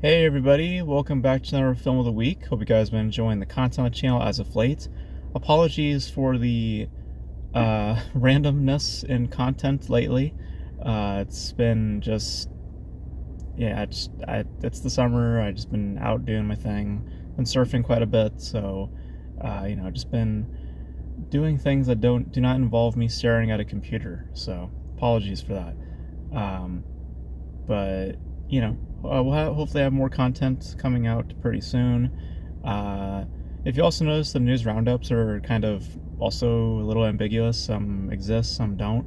Hey everybody, welcome back to another Film of the Week. Hope you guys have been enjoying the content on the channel as of late. Apologies for the randomness in content lately. It's been just, yeah, it's the summer. I've just been out doing my thing, been surfing quite a bit, so, just been doing things that do not involve me staring at a computer, so apologies for that. Um, but hopefully have more content coming out pretty soon. If you also notice, the news roundups are kind of also a little ambiguous. Some exist, some don't.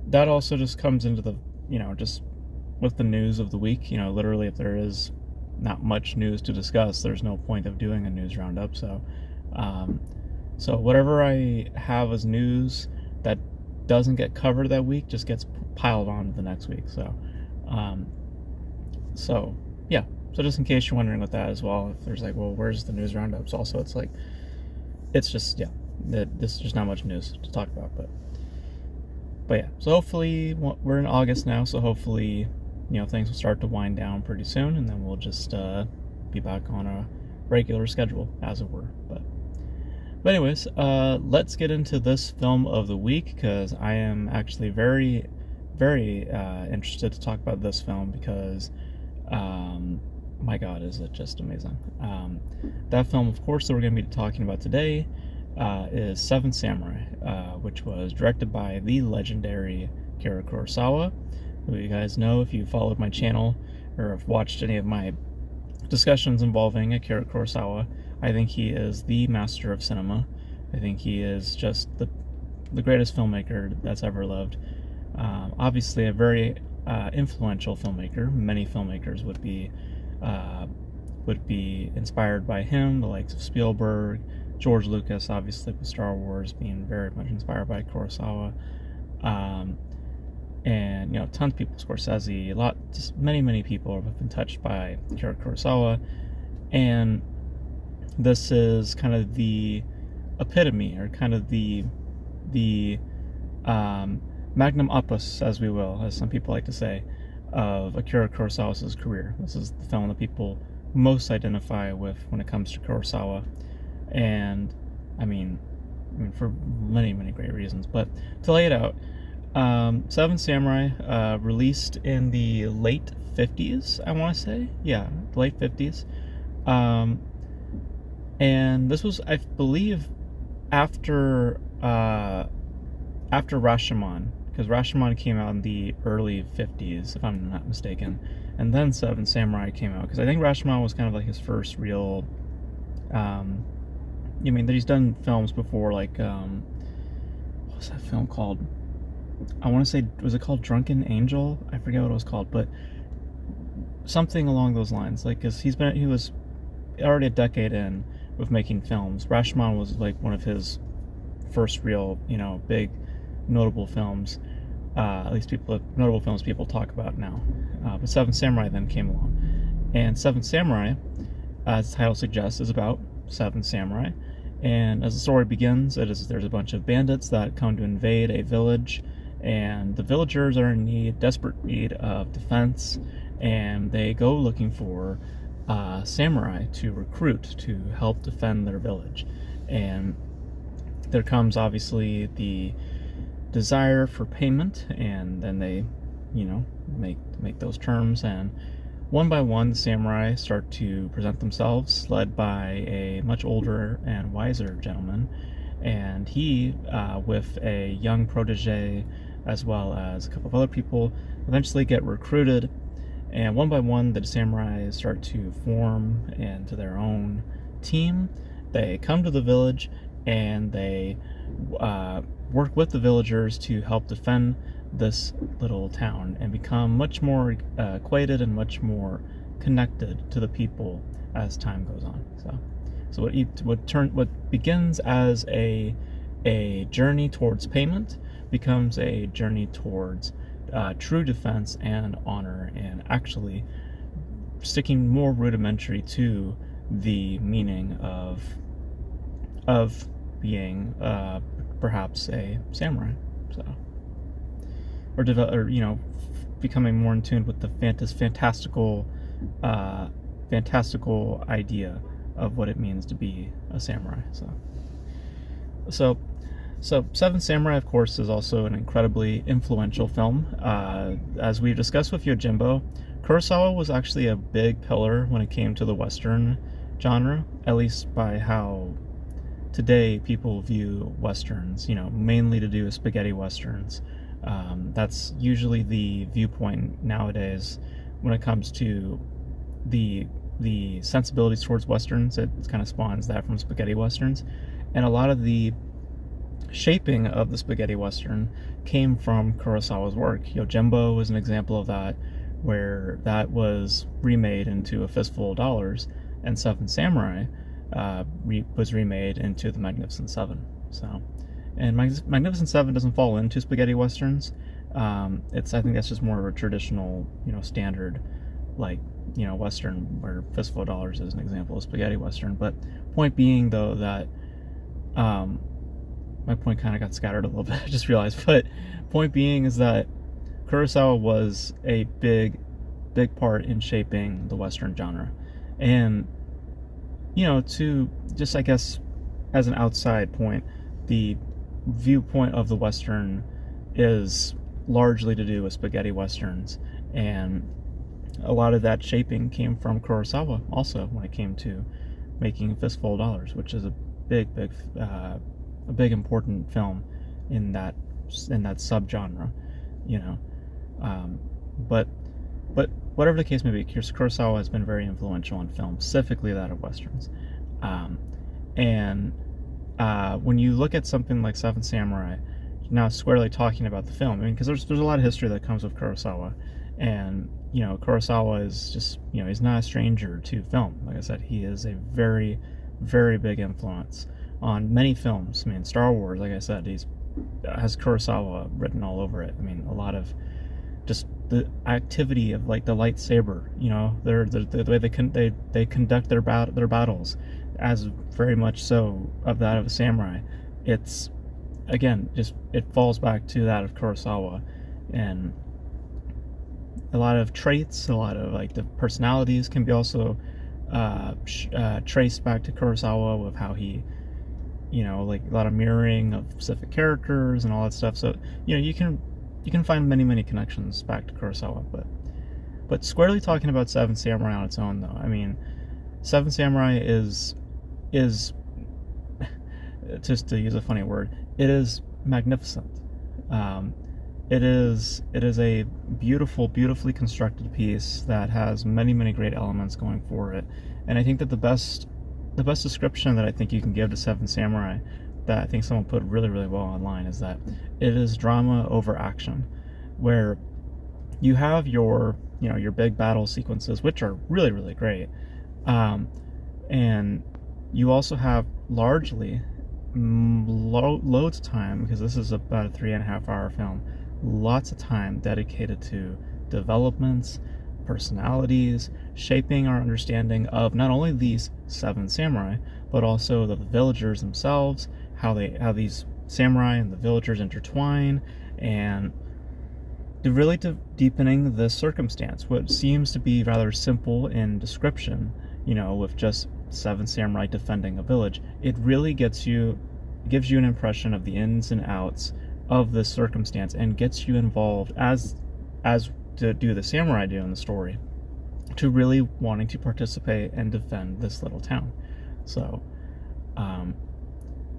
That also just comes into the, just with the news of the week. Literally, if there is not much news to discuss, there's no point of doing a news roundup. Um, so whatever I have as news that doesn't get covered that week just gets piled on to the next week. Um, so yeah. So just in case you're wondering with that as well, if there's like, well, where's the news roundups? Also, it's like, it's just this is just not much news to talk about, but yeah. So hopefully we're in August now, so hopefully things will start to wind down pretty soon, and then we'll just be back on a regular schedule, as it were. But anyways, let's get into this film of the week because I am actually very, very interested to talk about this film because. My God, is it just amazing? That film, of course, that we're going to be talking about today is Seven Samurai, which was directed by the legendary Akira Kurosawa, who you guys know if you followed my channel or have watched any of my discussions involving Akira Kurosawa. I think he is the master of cinema. I think he is just the greatest filmmaker that's ever lived. Obviously, a very influential filmmaker. Many filmmakers would be inspired by him, the likes of Spielberg, George Lucas, obviously with Star Wars being very much inspired by Kurosawa, and tons of people, Scorsese, just many people have been touched by Akira Kurosawa, and this is kind of the epitome, or kind of the magnum opus, as some people like to say, of Akira Kurosawa's career. This is the film that people most identify with when it comes to Kurosawa, and I mean for many great reasons. But to lay it out, Seven Samurai released in the late 50s, I want to say, yeah, late 50s, and this was, I believe, after Rashomon, because Rashomon came out in the early 50s, if I'm not mistaken, and then Seven Samurai came out, because I think Rashomon was kind of like his first real, he's done films before, like, what was that film called? I want to say, was it called Drunken Angel? I forget what it was called, but something along those lines, like, because he was already a decade in with making films. Rashomon was like one of his first real, big notable films, at least notable films people talk about now. But Seven Samurai then came along, and Seven Samurai, as the title suggests, is about seven samurai. And as the story begins, there's a bunch of bandits that come to invade a village, and the villagers are in desperate need of defense, and they go looking for samurai to recruit to help defend their village. And there comes obviously the desire for payment, and then they make those terms, and one by one the samurai start to present themselves, led by a much older and wiser gentleman, and he with a young protege as well as a couple of other people eventually get recruited, and one by one the samurai start to form into their own team. They come to the village and they work with the villagers to help defend this little town and become much more acquainted and much more connected to the people as time goes on. So what begins as a journey towards payment becomes a journey towards true defense and honor, and actually sticking more rudimentary to the meaning of being perhaps a samurai. Or becoming more in tune with the fantastical fantastical idea of what it means to be a samurai. So Seven Samurai, of course, is also an incredibly influential film. As we've discussed with Yojimbo, Kurosawa was actually a big pillar when it came to the Western genre, at least by how today people view Westerns, mainly to do with spaghetti Westerns. That's usually the viewpoint nowadays when it comes to the sensibilities towards Westerns. It kind of spawns that from spaghetti Westerns. And a lot of the shaping of the spaghetti Western came from Kurosawa's work. Yojimbo is an example of that, where that was remade into A Fistful of Dollars, and Seven Samurai was remade into The Magnificent Seven. And Magnificent Seven doesn't fall into spaghetti westerns. I think that's just more of a traditional, standard, western, where Fistful of Dollars is an example of spaghetti western. But point being, though, that my point kind of got scattered a little bit, I just realized. But point being is that Kurosawa was a big part in shaping the Western genre. And, to just, I guess, as an outside point, the viewpoint of the Western is largely to do with spaghetti Westerns. And a lot of that shaping came from Kurosawa also when it came to making A Fistful of Dollars, which is a big important film in that subgenre, but whatever the case may be, Kurosawa has been very influential in film, specifically that of westerns. And when you look at something like Seven Samurai, now squarely talking about the film, because there's a lot of history that comes with Kurosawa, and Kurosawa is just he's not a stranger to film. Like I said, he is a very, very big influence on many films. Star Wars, like I said, has Kurosawa written all over it. A lot of just the activity of the lightsaber, the way they conduct their battles, as very much so of that of a samurai. It's, again, it falls back to that of Kurosawa, and a lot of traits, a lot of the personalities can be also traced back to Kurosawa, with how he, a lot of mirroring of specific characters and all that stuff. So you can find many connections back to Kurosawa. But squarely talking about Seven Samurai on its own, though, Seven Samurai is just to use a funny word, it is magnificent. It is a beautifully constructed piece that has many great elements going for it. And I think that the best description that I think you can give to Seven Samurai, that I think someone put really well online, is that it is drama over action, where you have your big battle sequences, which are really great, and you also have largely loads of time, because this is about a 3.5 hour film, lots of time dedicated to developments, personalities, shaping our understanding of not only these Seven Samurai, but also the villagers themselves, how these samurai and the villagers intertwine, and really deepening the circumstance. What seems to be rather simple in description, with just seven samurai defending a village, it really gives you an impression of the ins and outs of this circumstance, and gets you involved, as to do the samurai do in the story, to really wanting to participate and defend this little town. So,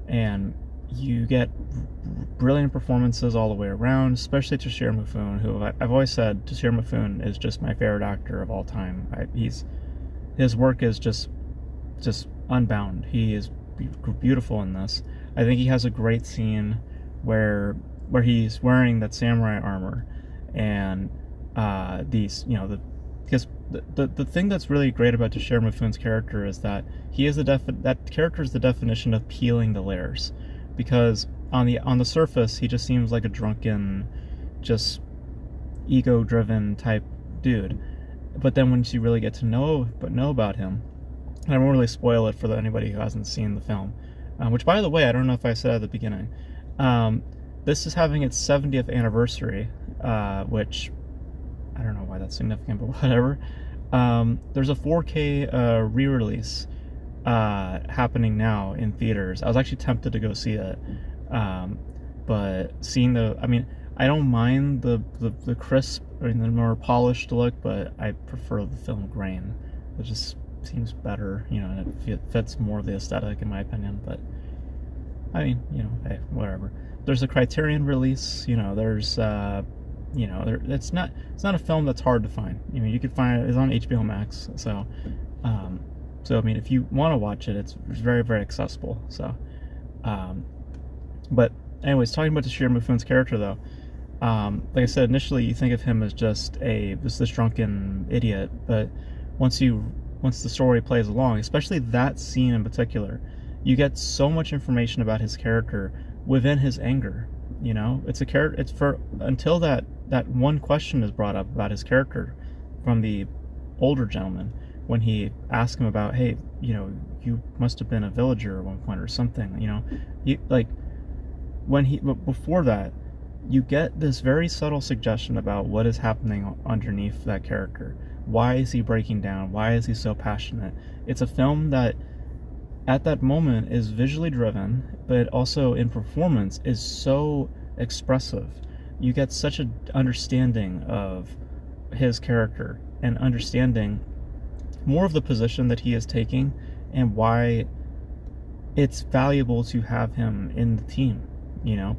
and you get brilliant performances all the way around, especially Toshiro Mifune, who I've always said Toshiro Mifune is just my favorite actor of all time. His work is just unbound. He is beautiful in this. I think he has a great scene where he's wearing that samurai armor, and because the thing that's really great about Toshiro Mifune's character is that that character is the definition of peeling the layers, because on the surface he just seems like a drunken, just ego-driven type dude, but then once you really get to know about him, and I won't really spoil it for anybody who hasn't seen the film, which, by the way, I don't know if I said at the beginning, this is having its 70th anniversary, which I don't know why that's significant, but whatever. There's a 4K re-release happening now in theaters. I was actually tempted to go see it, um, but seeing I mean, I don't mind the crisp or the more polished look, but I prefer the film grain. It just seems better, and it fits more of the aesthetic in my opinion. But I mean, hey, whatever. There's a Criterion release. There's it's not a film that's hard to find. You could find it. It's on HBO Max. Um, so I mean, if you want to watch it, it's very, very accessible. Um, but anyways, talking about Toshiro Mifune's character though, like I said, initially you think of him as just this drunken idiot, but once the story plays along, especially that scene in particular, you get so much information about his character within his anger. It's a character. It's for until that one question is brought up about his character from the older gentleman when he asked him about, hey, you must have been a villager at one point or something. Like but before that, you get this very subtle suggestion about what is happening underneath that character. Why is he breaking down? Why is he so passionate? It's a film that at that moment is visually driven, but also in performance is so expressive. You get such an understanding of his character and understanding more of the position that he is taking and why it's valuable to have him in the team,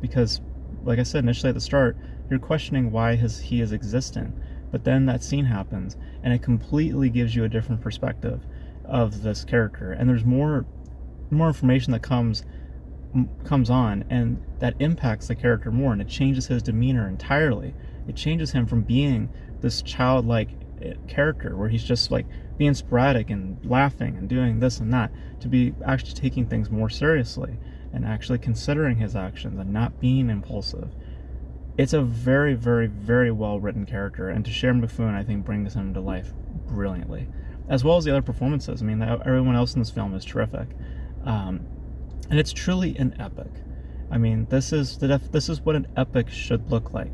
because like I said initially at the start, you're questioning why he is existent, but then that scene happens and it completely gives you a different perspective of this character, and there's more information that comes on, and that impacts the character more, and it changes his demeanor entirely. It changes him from being this childlike character where he's just like being sporadic and laughing and doing this and that, to be actually taking things more seriously and actually considering his actions and not being impulsive. It's a very, very, very well written character, and Toshiro Mifune, I think, brings him to life brilliantly, as well as the other performances. I mean, everyone else in this film is terrific. And it's truly an epic. I mean, this is what an epic should look like,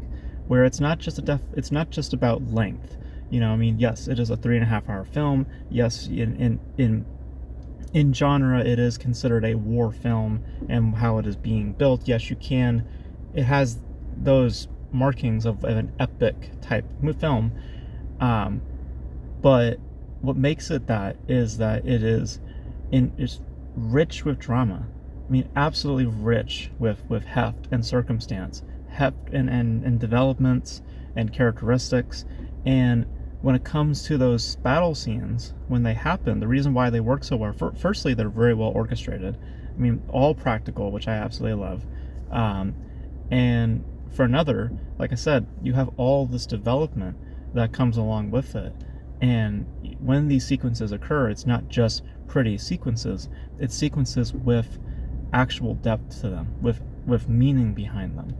where it's not just about length. I mean, yes, it is a 3.5-hour film. Yes, in genre, it is considered a war film, and how it is being built. Yes, it has those markings of an epic type film. But what makes it that is that it is rich with drama. I mean, absolutely rich with heft and circumstance, heft and developments and characteristics. And when it comes to those battle scenes, when they happen, the reason why they work so well, firstly, they're very well orchestrated. I mean, all practical, which I absolutely love. And for another, like I said, you have all this development that comes along with it. And when these sequences occur, it's not just pretty sequences, it's sequences with actual depth to them, with meaning behind them.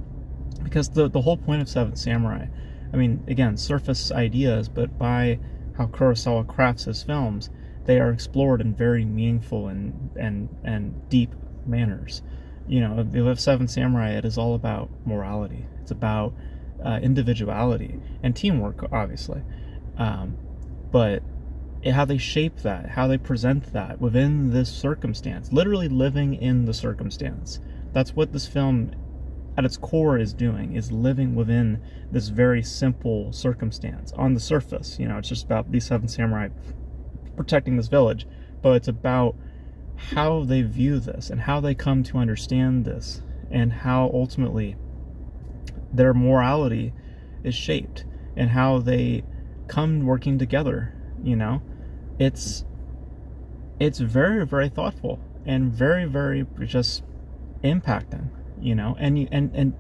Because the whole point of Seven Samurai, I mean, again, surface ideas, but by how Kurosawa crafts his films, they are explored in very meaningful and deep manners. With Seven Samurai, it is all about morality. It's about individuality and teamwork, obviously. But how they shape that, how they present that within this circumstance, literally living in the circumstance. That's what this film at its core is doing, is living within this very simple circumstance. On the surface, it's just about these Seven Samurai protecting this village, but it's about how they view this and how they come to understand this, and how ultimately their morality is shaped, and how they come working together. It's very, very thoughtful and very, very just impacting. And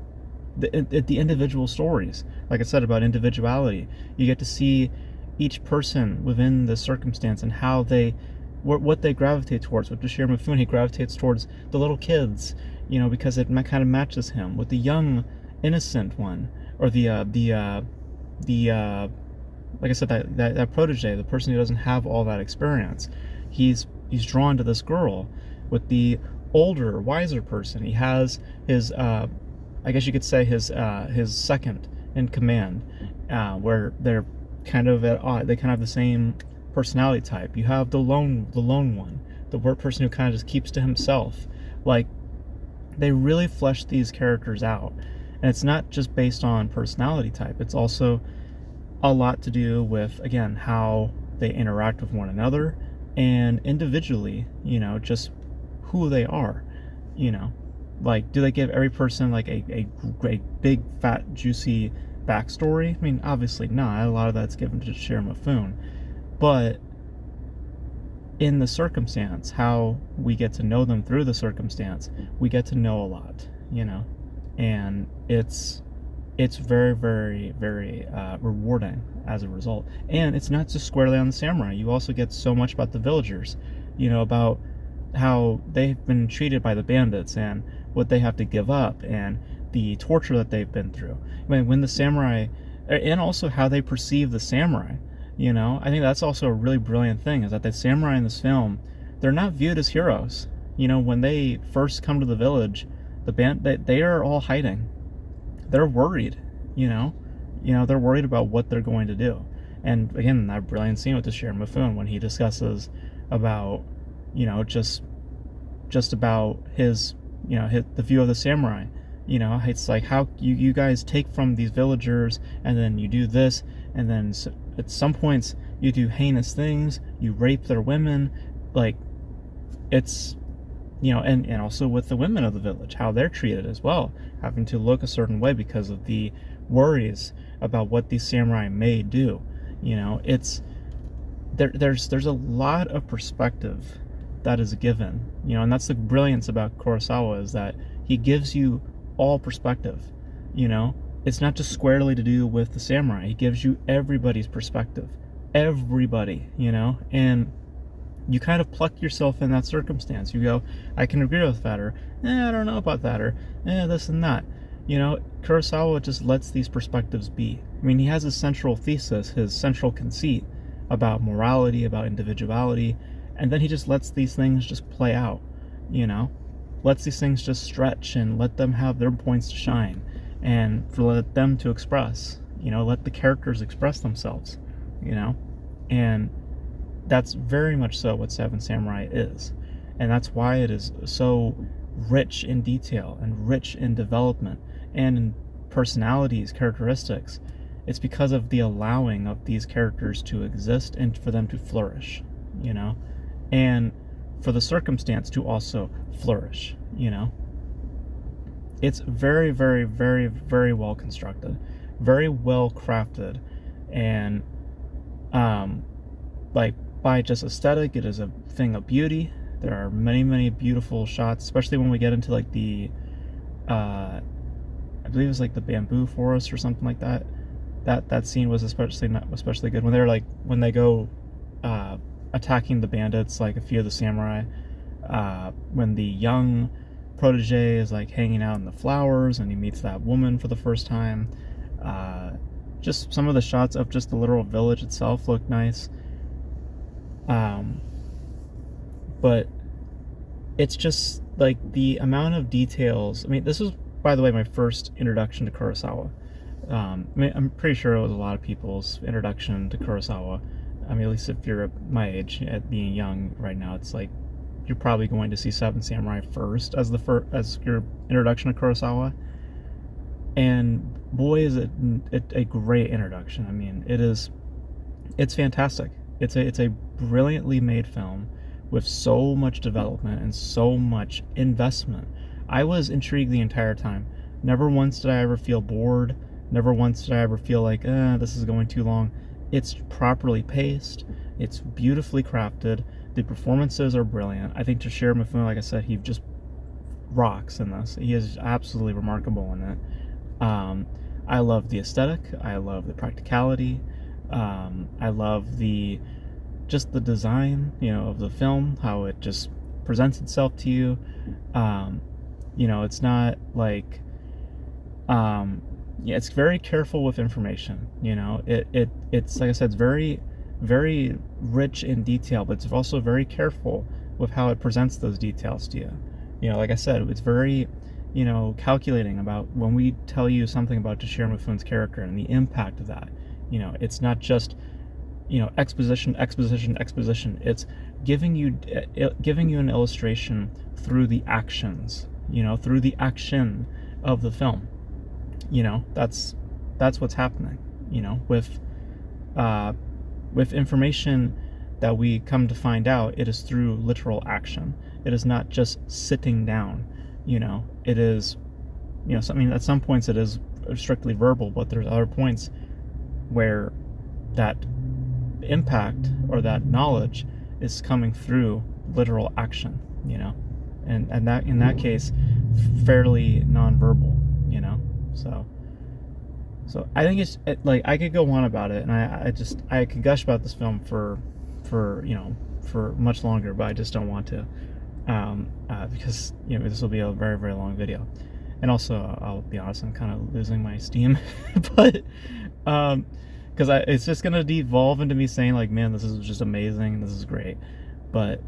the individual stories, like I said, about individuality, you get to see each person within the circumstance and how what they gravitate towards. With Toshiro Mifune, he gravitates towards the little kids, because it kind of matches him. With the young, innocent one, or the like I said, that protege, the person who doesn't have all that experience, he's drawn to this girl. With the older, wiser person, he has his, I guess you could say his second in command, where kind of at odd. They kind of have the same personality type. You have the lone one, the person who kind of just keeps to himself. Like, they really flesh these characters out, and it's not just based on personality type. It's also a lot to do with, again, how they interact with one another, and individually, just who they are. Like, do they give every person like a big fat juicy backstory? I mean, obviously not. A lot of that's given to Shira Mifune, but in the circumstance, how we get to know them through the circumstance, we get to know a lot, and it's very, very, very rewarding as a result. And it's not just squarely on the samurai. You also get so much about the villagers, about how they've been treated by the bandits and what they have to give up and the torture that they've been through. I mean, when the samurai, and also how they perceive the samurai. I think that's also a really brilliant thing, is that the samurai in this film, they're not viewed as heroes. When they first come to the village, they are all hiding. They're worried, they're worried about what they're going to do. And again, that brilliant scene with the Shira Mifune when he discusses about, just about his, the view of the samurai. It's like how you guys take from these villagers, and then you do this, and then at some points you do heinous things, you rape their women, like, it's, and also with the women of the village, how they're treated as well, having to look a certain way because of the worries about what these samurai may do. It's there's a lot of perspective that is given, and that's the brilliance about Kurosawa, is that he gives you all perspective. It's not just squarely to do with the samurai. He gives you everybody's perspective, everybody, and you kind of pluck yourself in that circumstance. You go, I can agree with that, or I don't know about that, or this and that. Kurosawa just lets these perspectives be. I mean, he has his central thesis, his central conceit about morality, about individuality, and then he just lets these things just play out, lets these things just stretch and let them have their points to shine, and let them to express, let the characters express themselves, and that's very much so what Seven Samurai is. And that's why it is so rich in detail and rich in development and in personalities, characteristics. It's because of the allowing of these characters to exist and for them to flourish, and for the circumstance to also flourish, It's very, very, very, very well constructed, very well crafted, and like, by just aesthetic, it is a thing of beauty. There are many, many beautiful shots, especially when we get into like the I believe it was like the bamboo forest or something like that. That scene was especially good when they go attacking the bandits, like a few of the samurai, when the young protege is like hanging out in the flowers and he meets that woman for the first time. Just some of the shots of just the literal village itself look nice. But it's just like the amount of details. I mean, this was, by the way, my first introduction to Kurosawa. I'm pretty sure it was a lot of people's introduction to Kurosawa. I mean, at least if you're my age, at being young right now, it's like you're probably going to see Seven Samurai first as your introduction to Kurosawa. And boy, is it a great introduction. I mean, it's fantastic. It's a brilliantly made film with so much development and so much investment. I was intrigued the entire time. Never once did I ever feel bored. Never once did I ever feel like, this is going too long. It's properly paced. It's beautifully crafted. The performances are brilliant. I think Toshiro Mifune, like I said, he just rocks in this. He is absolutely remarkable in it. I love the aesthetic. I love the practicality. I love the design, of the film, how it just presents itself to you. It's not like, it's very careful with information. It's like I said, it's very, very rich in detail, but it's also very careful with how it presents those details to you. Like I said, it's very, calculating about when we tell you something about Toshiro Mifune's character and the impact of that. You know, it's not just, you know, exposition, exposition, exposition. It's giving you an illustration through the actions, you know, through the action of the film. You know, that's what's happening, you know, with information that we come to find out. It is through literal action. It is not just sitting down, you know. It is, you know, something at some points it is strictly verbal, but there's other points where that impact or that knowledge is coming through literal action, you know, and that in that case fairly nonverbal, you know. So I think it's like, I could go on about it, and I could gush about this film for you know, for much longer, but I just don't want to, because, you know, this will be a very, very long video. And also, I'll be honest, I'm kind of losing my steam, but because it's just gonna devolve into me saying like, man, this is just amazing, this is great. But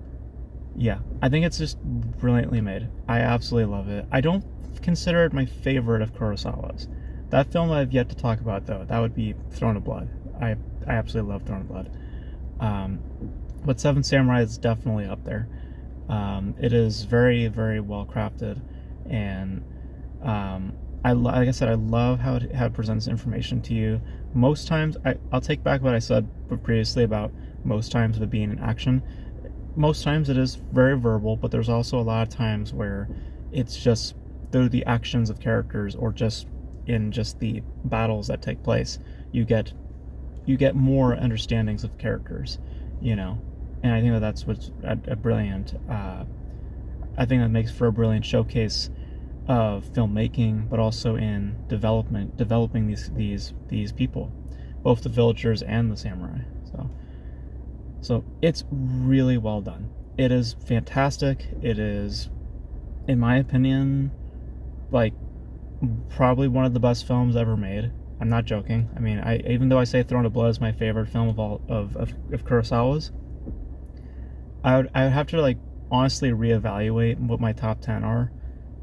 yeah, I think it's just brilliantly made. I absolutely love it. I don't consider it my favorite of Kurosawa's. That film I've yet to talk about, though, that would be Throne of Blood. I absolutely love Throne of Blood. But Seven Samurai is definitely up there. It is very, very well crafted, and like I said, I love how it presents information to you. Most times, I'll take back what I said previously about most times of it being in action. Most times it is very verbal, but there's also a lot of times where it's just through the actions of characters, or just in just the battles that take place, you get more understandings of characters, you know. And I think that's what's a brilliant, I think that makes for a brilliant showcase of filmmaking, but also in developing these people, both the villagers and the samurai. So it's really well done. It is fantastic. It is, in my opinion, like, probably one of the best films ever made. I'm not joking. I mean, even though I say Throne of Blood is my favorite film of all of Kurosawa's, I would have to, like, honestly reevaluate what my top 10 are,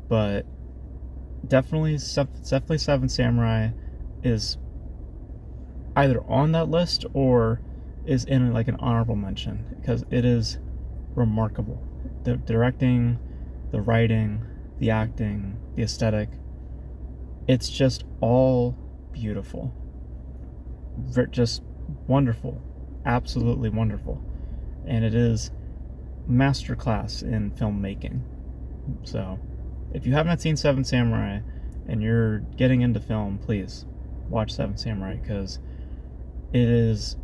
but definitely Seven Samurai is either on that list or is in like an honorable mention, because it is remarkable. The directing, the writing, the acting, the aesthetic, it's just all beautiful. Just wonderful. Absolutely wonderful. And it is masterclass in filmmaking. So if you have not seen Seven Samurai and you're getting into film, please watch Seven Samurai, because it is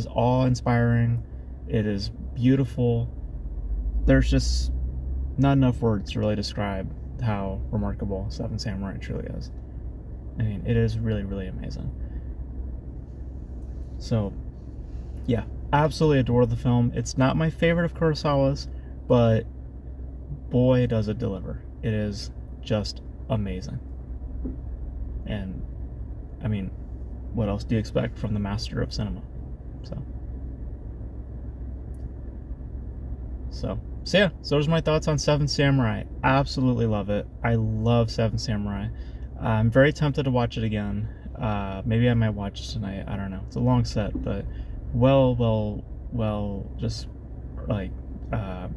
awe-inspiring. It is beautiful. There's just not enough words to really describe how remarkable Seven Samurai truly is. I mean, it is really, really amazing. So, yeah, absolutely adore the film. It's not my favorite of Kurosawa's, but boy, does it deliver. It is just amazing. And, I mean, what else do you expect from the master of cinema? So yeah, so those are my thoughts on Seven Samurai. Absolutely love it. I love Seven Samurai. I'm very tempted to watch it again. Maybe I might watch it tonight. I don't know. It's a long set, but well, just like, well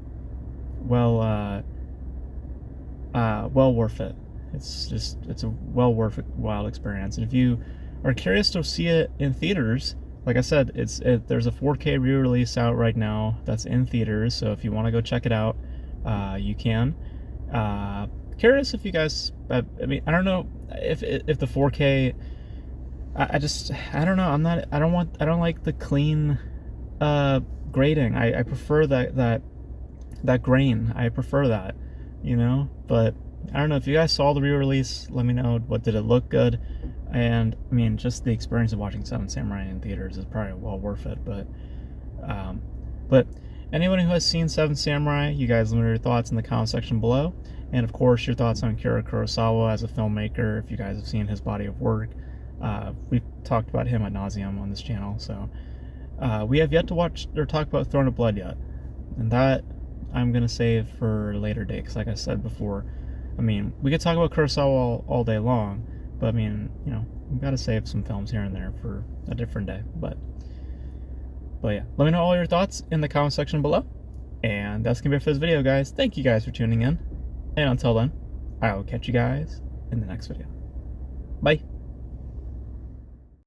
worth it. It's a well worth it, wild experience. And if you are curious to see it in theaters, like I said, there's a 4K re-release out right now that's in theaters, so if you want to go check it out, you can. Curious if you guys, I mean, I don't know if the 4K, I don't know, I don't like the clean grading. I prefer that grain. I prefer that, you know. But I don't know, if you guys saw the re-release, let me know, what did it look good? And I mean, just the experience of watching Seven Samurai in theaters is probably well worth it. But anyone who has seen Seven Samurai, you guys let me know your thoughts in the comment section below. And of course, your thoughts on Akira Kurosawa as a filmmaker, if you guys have seen his body of work. We've talked about him ad nauseum on this channel. So we have yet to watch or talk about Throne of Blood yet. And that I'm going to save for a later date, because like I said before, I mean, we could talk about Kurosawa all day long, But I mean, you know, we've got to save some films here and there for a different day. But yeah, let me know all your thoughts in the comment section below. And that's going to be it for this video, guys. Thank you guys for tuning in. And until then, I will catch you guys in the next video. Bye.